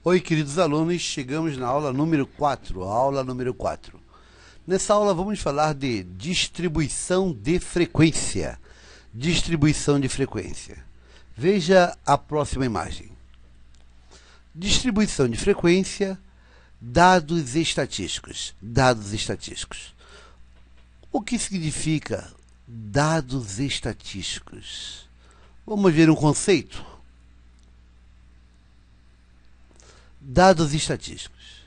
Oi, queridos alunos, chegamos na aula número 4, Nessa aula vamos falar de distribuição de frequência. Distribuição de frequência. Veja a próxima imagem. Distribuição de frequência, dados estatísticos. Dados estatísticos. O que significa dados estatísticos? Vamos ver um conceito. Dados estatísticos.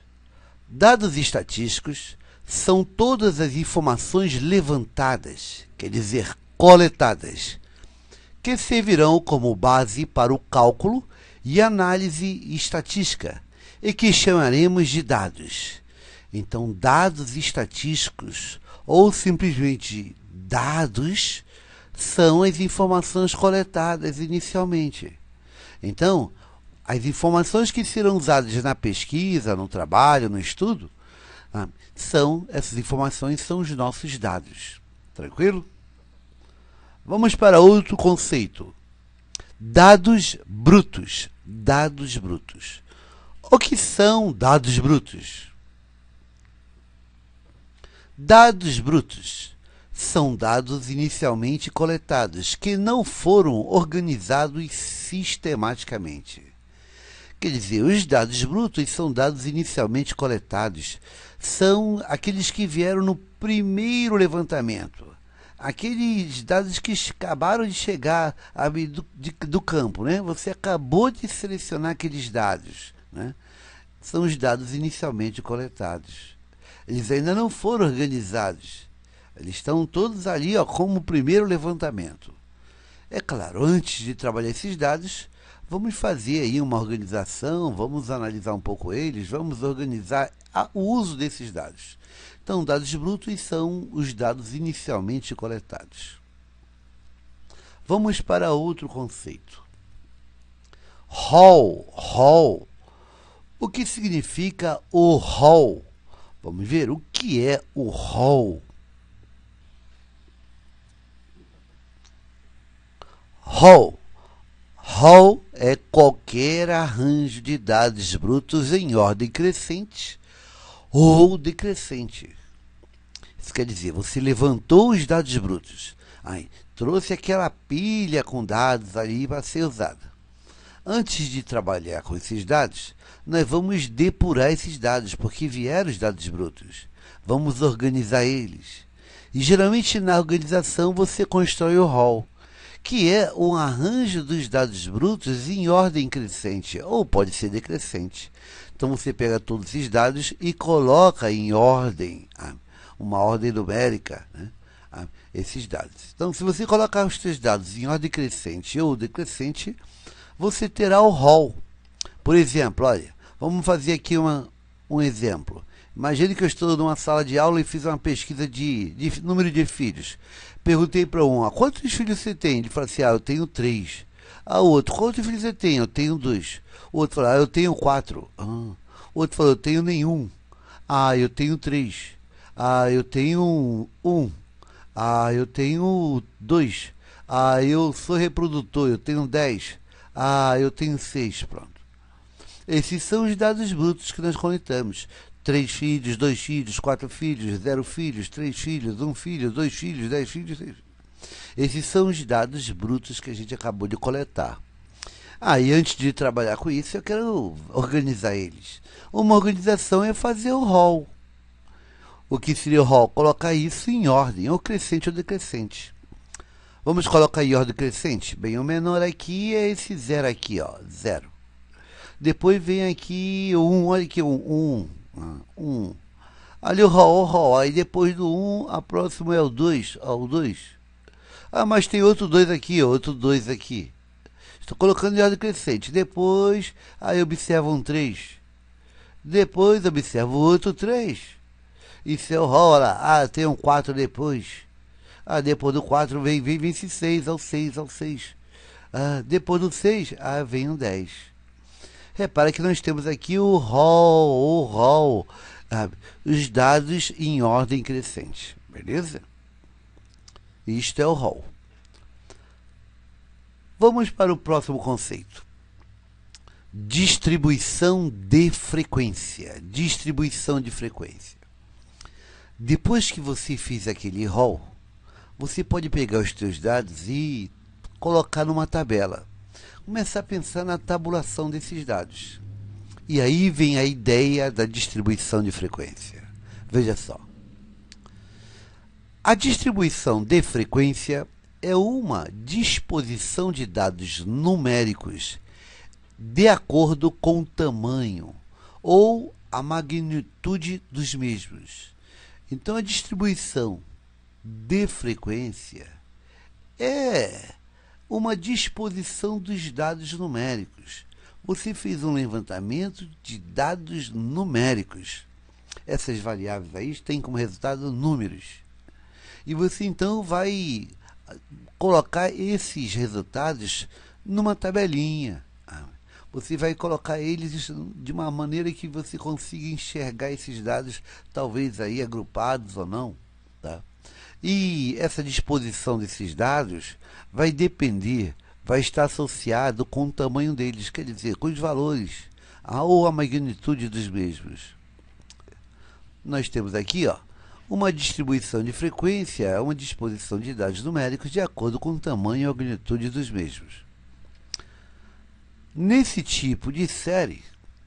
Dados estatísticos são todas as informações levantadas, quer dizer, coletadas, que servirão como base para o cálculo e análise estatística, e que chamaremos de dados. Então, dados estatísticos, ou simplesmente dados, são as informações coletadas inicialmente. Então, as informações que serão usadas na pesquisa, no trabalho, no estudo, essas informações são os nossos dados. Tranquilo? Vamos para outro conceito. Dados brutos. Dados brutos. O que são dados brutos? Dados brutos são dados inicialmente coletados, que não foram organizados sistematicamente. Quer dizer, os dados brutos são dados inicialmente coletados. São aqueles que vieram no primeiro levantamento. Aqueles dados que acabaram de chegar do campo, né? Você acabou de selecionar aqueles dados, né? São os dados inicialmente coletados. Eles ainda não foram organizados. Eles estão todos ali, ó, como o primeiro levantamento. É claro, antes de trabalhar esses dados, vamos fazer aí uma organização, vamos analisar um pouco eles, vamos organizar o uso desses dados. Então, dados brutos são os dados inicialmente coletados. Vamos para outro conceito. Rol. O que significa o rol? Vamos ver o que é o rol. Rol é qualquer arranjo de dados brutos em ordem crescente ou decrescente. Isso quer dizer, você levantou os dados brutos, aí trouxe aquela pilha com dados ali para ser usada. Antes de trabalhar com esses dados, nós vamos depurar esses dados, porque vieram os dados brutos. Vamos organizar eles. E geralmente na organização você constrói o rol, que é um arranjo dos dados brutos em ordem crescente, ou pode ser decrescente. Então você pega todos esses dados e coloca em ordem, uma ordem numérica, né? Esses dados. Então, se você colocar os seus dados em ordem crescente ou decrescente, você terá o rol. Por exemplo, olha, vamos fazer aqui um exemplo. Imagine que eu estou numa sala de aula e fiz uma pesquisa de número de filhos. Perguntei para um, quantos filhos você tem? Ele falou assim, eu tenho 3. O outro, quantos filhos você tem? Eu tenho 2. O outro falou, eu tenho 4. O outro falou, eu tenho nenhum. Eu tenho 3. Eu tenho 1. Eu tenho 2. Eu sou reprodutor, eu tenho 10. Eu tenho 6. Pronto. Esses são os dados brutos que nós coletamos. 3 filhos, 2 filhos, 4 filhos, 0 filhos, 3 filhos, 1 filho, 2 filhos, 10 filhos, 6 filhos. Esses são os dados brutos que a gente acabou de coletar. E antes de trabalhar com isso, eu quero organizar eles. Uma organização é fazer o rol. O que seria o rol? Colocar isso em ordem, ou crescente ou decrescente. Vamos colocar em ordem crescente? Bem, o menor aqui é esse 0 aqui, ó, 0. Depois vem aqui o 1, olha aqui, 1. Ali o rol. Aí depois do 1, a próxima é o 2. O 2. Mas tem outro 2 aqui, outro 2 aqui. Estou colocando em ordem crescente. Depois, aí observa um 3. Depois observa o outro 3. Isso é o rol, olha lá. Tem um 4 depois. Depois do 4 vem esse 6, ao 6. Depois do 6, vem um 10. Repara que nós temos aqui o rol, os dados em ordem crescente, beleza? Isto é o rol. Vamos para o próximo conceito. Distribuição de frequência. Distribuição de frequência. Depois que você fez aquele rol, você pode pegar os seus dados e colocar numa tabela. Começar a pensar na tabulação desses dados. E aí vem a ideia da distribuição de frequência. Veja só. A distribuição de frequência é uma disposição de dados numéricos de acordo com o tamanho ou a magnitude dos mesmos. Então, a distribuição de frequência é uma disposição dos dados numéricos. Você fez um levantamento de dados numéricos. Essas variáveis aí têm como resultado números. E você então vai colocar esses resultados numa tabelinha. Você vai colocar eles de uma maneira que você consiga enxergar esses dados, talvez aí agrupados ou não. Tá? E essa disposição desses dados vai depender, vai estar associado com o tamanho deles, quer dizer, com os valores, ou a magnitude dos mesmos. Nós temos aqui, uma distribuição de frequência, é uma disposição de dados numéricos de acordo com o tamanho e a magnitude dos mesmos. Nesse tipo de série,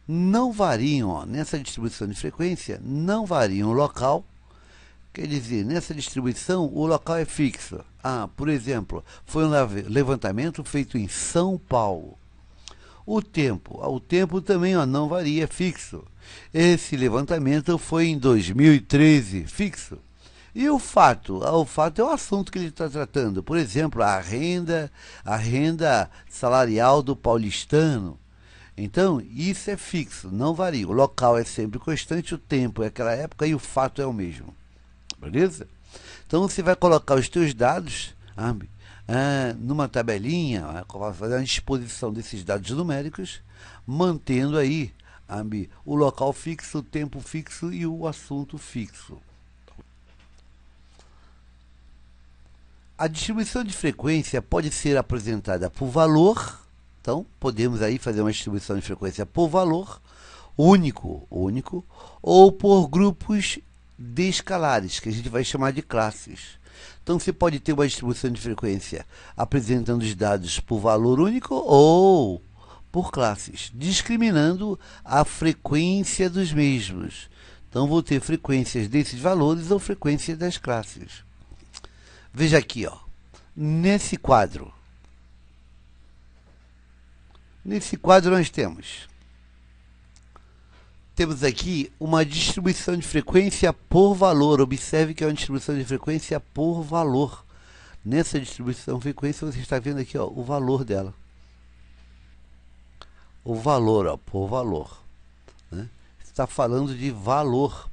não variam, nessa distribuição de frequência, não variam o local. Quer dizer, nessa distribuição, o local é fixo. Por exemplo, foi um levantamento feito em São Paulo. O tempo também não varia, é fixo. Esse levantamento foi em 2013, fixo. E o fato? O fato é o assunto que ele está tratando. Por exemplo, a renda salarial do paulistano. Então, isso é fixo, não varia. O local é sempre constante, o tempo é aquela época e o fato é o mesmo. Beleza? Então, você vai colocar os seus dados numa tabelinha, vai fazer uma disposição desses dados numéricos, mantendo aí o local fixo, o tempo fixo e o assunto fixo. A distribuição de frequência pode ser apresentada por valor. Então, podemos aí fazer uma distribuição de frequência por valor único, ou por grupos de escalares, que a gente vai chamar de classes. Então, você pode ter uma distribuição de frequência apresentando os dados por valor único ou por classes, discriminando a frequência dos mesmos. Então, vou ter frequências desses valores ou frequências das classes. Veja aqui, nesse quadro. Nesse quadro nós temos aqui uma distribuição de frequência por valor. Observe que é uma distribuição de frequência por valor. Nessa distribuição de frequência você está vendo aqui o valor dela. O valor, por valor. Né? Está falando de valor.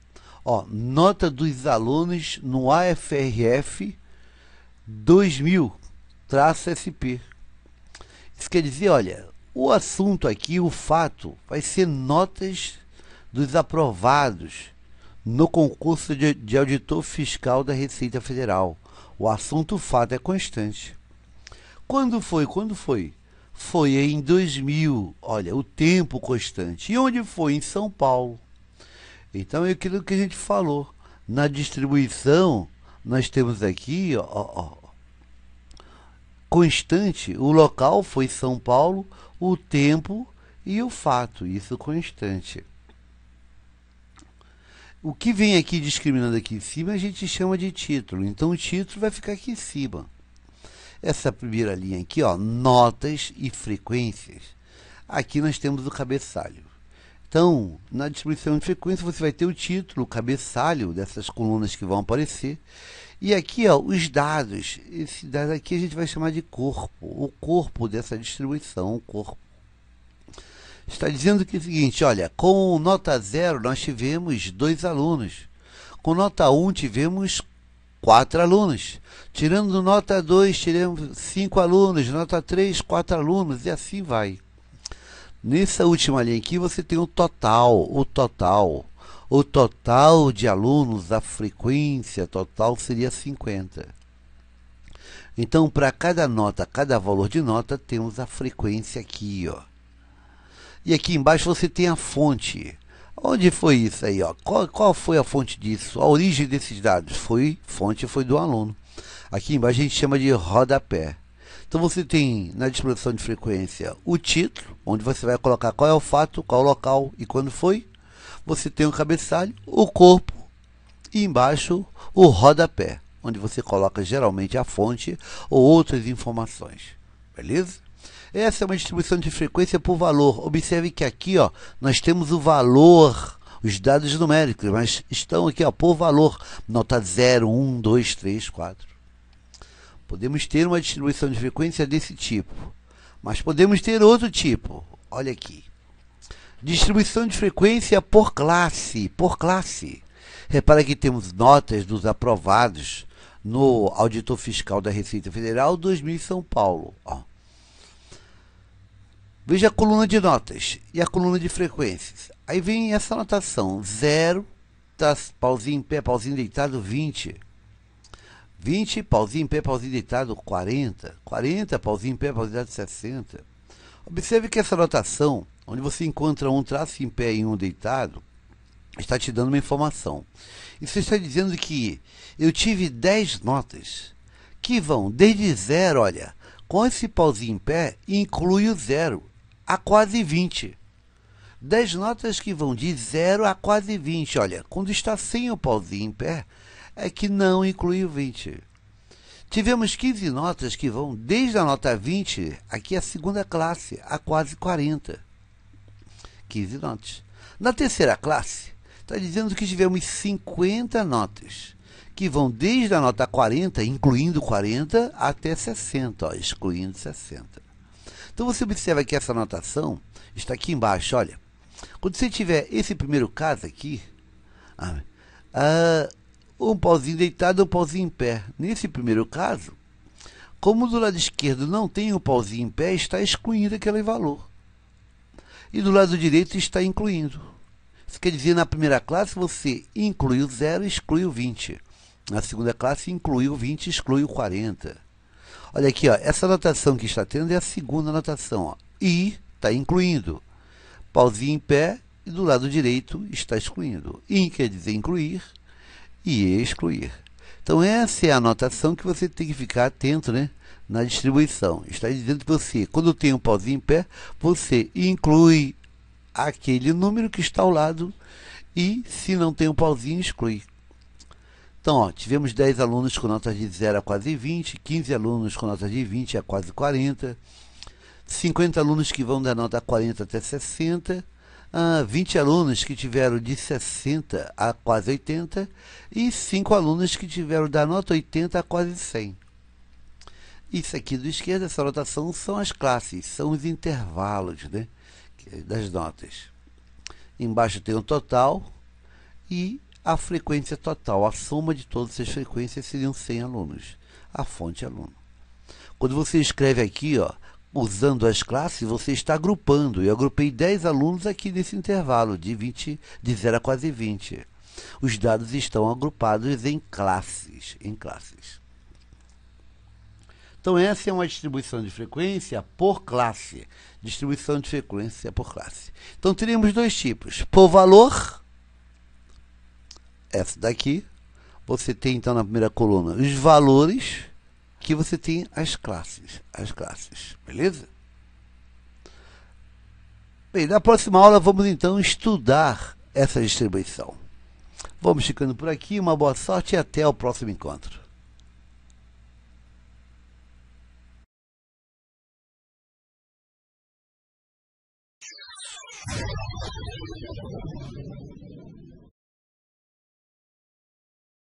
Nota dos alunos no AFRF 2000-SP. Isso quer dizer, olha, o assunto aqui, o fato, vai ser notas dos aprovados no concurso de auditor fiscal da Receita Federal. O assunto, o fato, é constante. Quando foi? Foi em 2000, olha, o tempo constante. E onde foi? Em São Paulo. Então, é aquilo que a gente falou. Na distribuição, nós temos aqui, constante, o local foi São Paulo, o tempo e o fato, isso constante. O que vem aqui discriminando aqui em cima, a gente chama de título. Então, o título vai ficar aqui em cima. Essa primeira linha aqui, notas e frequências. Aqui nós temos o cabeçalho. Então, na distribuição de frequência, você vai ter o título, o cabeçalho dessas colunas que vão aparecer. E aqui, os dados. Esse dado aqui a gente vai chamar de corpo. O corpo dessa distribuição, o corpo. Está dizendo que é o seguinte, olha, com nota 0 nós tivemos 2 alunos. Com nota 1 tivemos 4 alunos. Tirando nota 2, tiramos 5 alunos. Nota 3, 4 alunos. E assim vai. Nessa última linha aqui você tem o total. O total de alunos, a frequência total seria 50. Então, para cada nota, cada valor de nota, temos a frequência aqui, E aqui embaixo você tem a fonte. Onde foi isso aí, ó? Qual foi a fonte disso? A origem desses dados? Fonte foi do aluno. Aqui embaixo a gente chama de rodapé. Então você tem na distribuição de frequência o título, onde você vai colocar qual é o fato, qual é o local e quando foi. Você tem o cabeçalho, o corpo e embaixo o rodapé, onde você coloca geralmente a fonte ou outras informações. Beleza? Essa é uma distribuição de frequência por valor. Observe que aqui, ó, nós temos o valor, os dados numéricos, mas estão aqui, ó, por valor. Nota 0, 1, 2, 3, 4. Podemos ter uma distribuição de frequência desse tipo, mas podemos ter outro tipo. Olha aqui. Distribuição de frequência por classe. Por classe. Repara que temos notas dos aprovados no Auditor Fiscal da Receita Federal 2000 São Paulo. Ó. Veja a coluna de notas e a coluna de frequências. Aí vem essa anotação. 0, tá, pauzinho em pé, pauzinho deitado, 20. 20, pauzinho em pé, pauzinho deitado, 40. 40, pauzinho em pé, pauzinho deitado, 60. Observe que essa anotação, onde você encontra um traço em pé e um deitado, está te dando uma informação. Isso está dizendo que eu tive 10 notas que vão desde 0, olha, com esse pauzinho em pé, inclui o 0 a quase 20. 10 notas que vão de 0 a quase 20. Olha, quando está sem o pauzinho em pé, é que não inclui o 20. Tivemos 15 notas que vão desde a nota 20, aqui é a segunda classe, a quase 40. 15 notas. Na terceira classe, está dizendo que tivemos 50 notas, que vão desde a nota 40, incluindo 40, até 60, ó, excluindo 60. Então você observa que essa anotação está aqui embaixo, olha. Quando você tiver esse primeiro caso aqui, um pauzinho deitado e um pauzinho em pé. Nesse primeiro caso, como do lado esquerdo não tem um pauzinho em pé, está excluindo aquele valor. E do lado direito está incluindo. Isso quer dizer, na primeira classe você inclui o 0 e exclui o 20. Na segunda classe inclui o 20 e exclui o 40. Olha aqui, ó, essa anotação que está tendo é a segunda anotação. Ó. I está incluindo. Pauzinho em pé e do lado direito está excluindo. In quer dizer incluir e excluir. Então essa é a anotação que você tem que ficar atento, né, na distribuição. Está dizendo que você, quando tem um pauzinho em pé, você inclui aquele número que está ao lado e, se não tem um pauzinho, exclui. Então, ó, tivemos 10 alunos com notas de 0 a quase 20, 15 alunos com notas de 20 a quase 40, 50 alunos que vão da nota 40 até 60, 20 alunos que tiveram de 60 a quase 80 e 5 alunos que tiveram da nota 80 a quase 100. Isso aqui do esquerdo, essa anotação, são as classes, são os intervalos, né, das notas. Embaixo tem o total e a frequência total. A soma de todas as frequências seriam 100 alunos. A fonte é aluno. Quando você escreve aqui, ó, usando as classes, você está agrupando. Eu agrupei 10 alunos aqui nesse intervalo de 0 a quase 20. Os dados estão agrupados em classes. Então, essa é uma distribuição de frequência por classe. Distribuição de frequência por classe. Então, teremos dois tipos. Por valor, essa daqui. Você tem, então, na primeira coluna, os valores, que você tem as classes. Beleza? Bem, na próxima aula, vamos, então, estudar essa distribuição. Vamos ficando por aqui. Uma boa sorte e até o próximo encontro.